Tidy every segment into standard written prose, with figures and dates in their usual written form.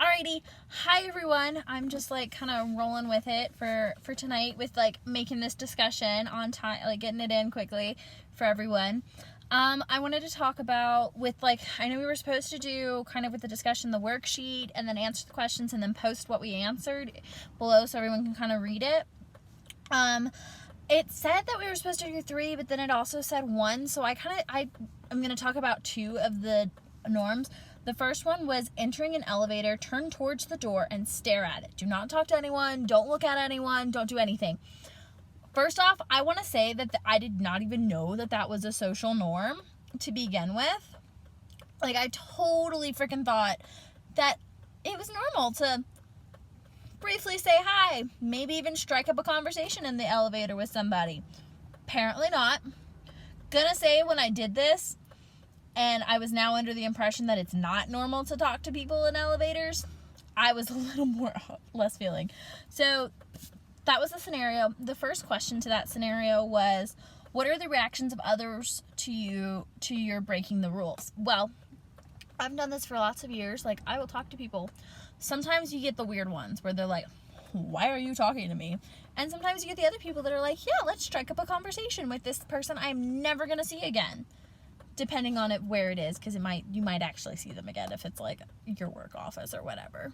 Alrighty, hi everyone. I'm just like kind of rolling with it for tonight with like making this discussion on time, like getting it in quickly for everyone. I wanted to talk about with like, I know we were supposed to do kind of with the discussion, the worksheet, and then answer the questions and then post what we answered below so everyone can kind of read it. It said that we were supposed to do 3, but then it also said 1. So I'm going to talk about 2 of the norms. The first one was entering an elevator, turn towards the door and stare at it. Do not talk to anyone. Don't look at anyone. Don't do anything. First off, I want to say that I did not even know that that was a social norm to begin with. Like, I totally freaking thought that it was normal to briefly say hi, maybe even strike up a conversation in the elevator with somebody. Apparently not. Gonna say when I did this, and I was now under the impression that it's not normal to talk to people in elevators, I was a little less feeling. So that was the scenario. The first question to that scenario was, what are the reactions of others to your breaking the rules? Well, I've done this for lots of years. Like, I will talk to people. Sometimes you get the weird ones where they're like, why are you talking to me? And sometimes you get the other people that are like, yeah, let's strike up a conversation with this person I'm never going to see again. Depending on it where it is, because you might actually see them again if it's like your work office or whatever.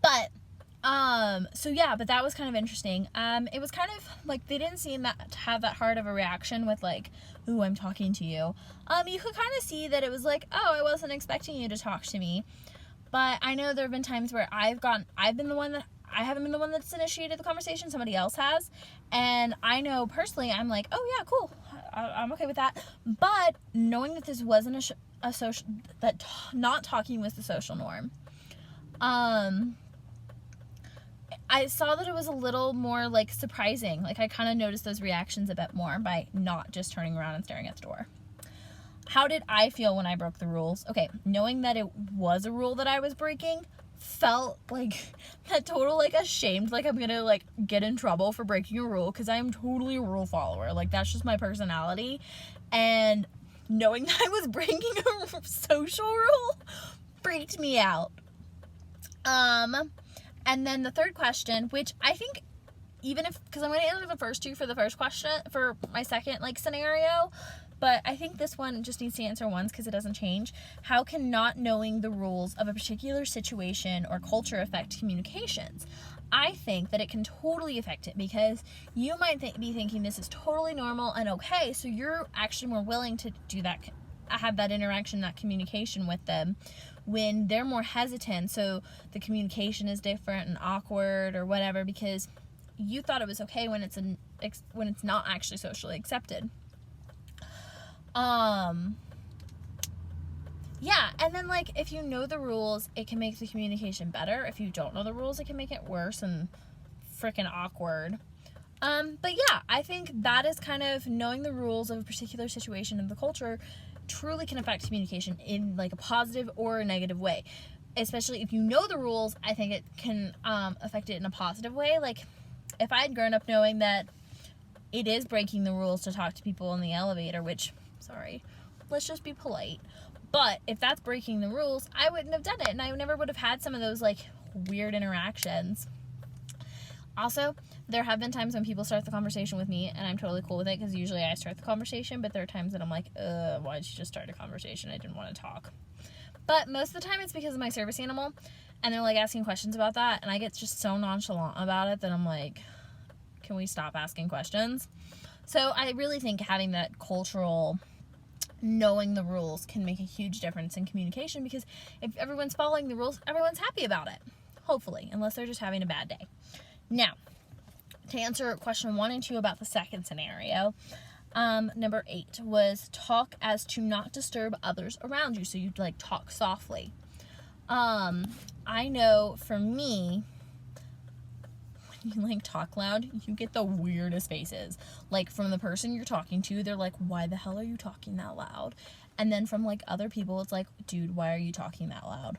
But but that was kind of interesting. It was kind of like they didn't seem to have that hard of a reaction with like, ooh, I'm talking to you. You could kind of see that it was like, oh, I wasn't expecting you to talk to me. But I know there have been times where I haven't been the one that's initiated the conversation, somebody else has. And I know personally, I'm like, oh yeah, cool. I'm okay with that. But knowing that this wasn't not talking was the social norm, I saw that it was a little more like surprising. Like, I kind of noticed those reactions a bit more by not just turning around and staring at the door. How did I feel when I broke the rules? Okay, knowing that it was a rule that I was breaking felt like that total like ashamed, like I'm gonna like get in trouble for breaking a rule, because I am totally a rule follower. Like, that's just my personality. And knowing that I was breaking a social rule freaked me out. And then the third question, which I think because I'm going to answer the first 2 for the first question for my second like scenario, but I think this one just needs to answer once because it doesn't change. How can not knowing the rules of a particular situation or culture affect communications? I think that it can totally affect it, because you might be thinking this is totally normal and okay, so you're actually more willing to do that, have that interaction, that communication with them, when they're more hesitant, so the communication is different and awkward or whatever, because you thought it was okay when it's not actually socially accepted. Yeah, and then like if you know the rules, it can make the communication better. If you don't know the rules, it can make it worse and freaking awkward. But yeah, I think that is kind of knowing the rules of a particular situation in the culture truly can affect communication in like a positive or a negative way. Especially if you know the rules, I think it can affect it in a positive way. Like, if I had grown up knowing that it is breaking the rules to talk to people in the elevator, which, sorry, let's just be polite. But if that's breaking the rules, I wouldn't have done it, and I never would have had some of those like weird interactions. Also, there have been times when people start the conversation with me, and I'm totally cool with it, because usually I start the conversation, but there are times that I'm like, why did you just start a conversation? I didn't want to talk. But most of the time it's because of my service animal, and they're like asking questions about that, and I get just so nonchalant about it that I'm like, can we stop asking questions? So I really think having that cultural knowing the rules can make a huge difference in communication, because if everyone's following the rules, everyone's happy about it. Hopefully, unless they're just having a bad day. Now, to answer question 1 and 2 about the second scenario, number 8 was talk as to not disturb others around you. So you'd like talk softly. I know for me, when you like talk loud, you get the weirdest faces. Like, from the person you're talking to, they're like, why the hell are you talking that loud? And then from like other people, it's like, dude, why are you talking that loud?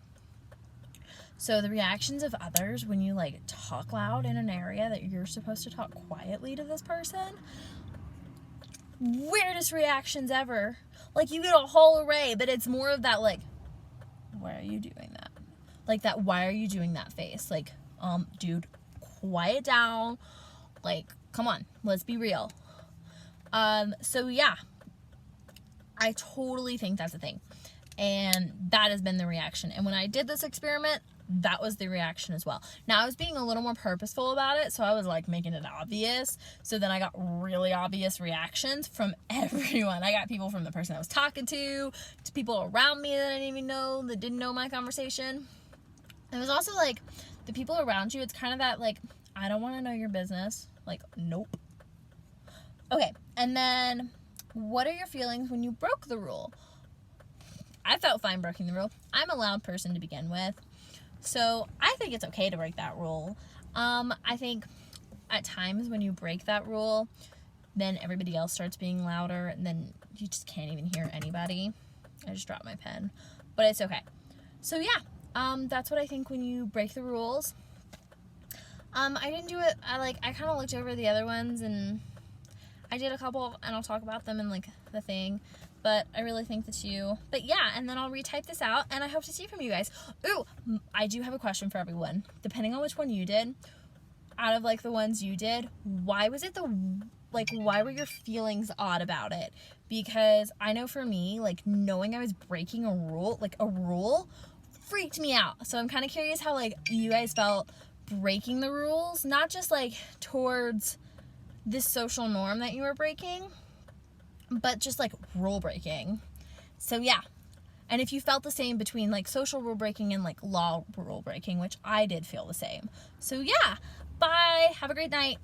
So the reactions of others when you like talk loud in an area that you're supposed to talk quietly to this person, weirdest reactions ever. Like, you get a whole array, but it's more of that like, why are you doing that? like that why are you doing that face. Like, dude, quiet down. Like, come on, let's be real. So yeah, I totally think that's a thing. And that has been the reaction. And when I did this experiment, that was the reaction as well. Now, I was being a little more purposeful about it, so I was like making it obvious. So then I got really obvious reactions from everyone. I got people from the person I was talking to people around me that I didn't even know, that didn't know my conversation. It was also like the people around you, it's kind of that like, I don't want to know your business. Like, nope. Okay, and then what are your feelings when you broke the rule? I felt fine breaking the rule. I'm a loud person to begin with. So I think it's okay to break that rule. I think at times when you break that rule, then everybody else starts being louder, and then you just can't even hear anybody. I just dropped my pen, but it's okay. So yeah, that's what I think when you break the rules. I didn't do it. I kind of looked over the other ones, and I did a couple, and I'll talk about them in like the thing. But I really think the two. But yeah, and then I'll retype this out, and I hope to see from you guys. Ooh, I do have a question for everyone. Depending on which one you did, out of like the ones you did, why was it why were your feelings odd about it? Because I know for me, like knowing I was breaking a rule freaked me out. So I'm kind of curious how like you guys felt breaking the rules, not just like towards this social norm that you were breaking, but just like rule breaking. So yeah. And if you felt the same between like social rule breaking and like law rule breaking, which I did feel the same. So yeah. Bye. Have a great night.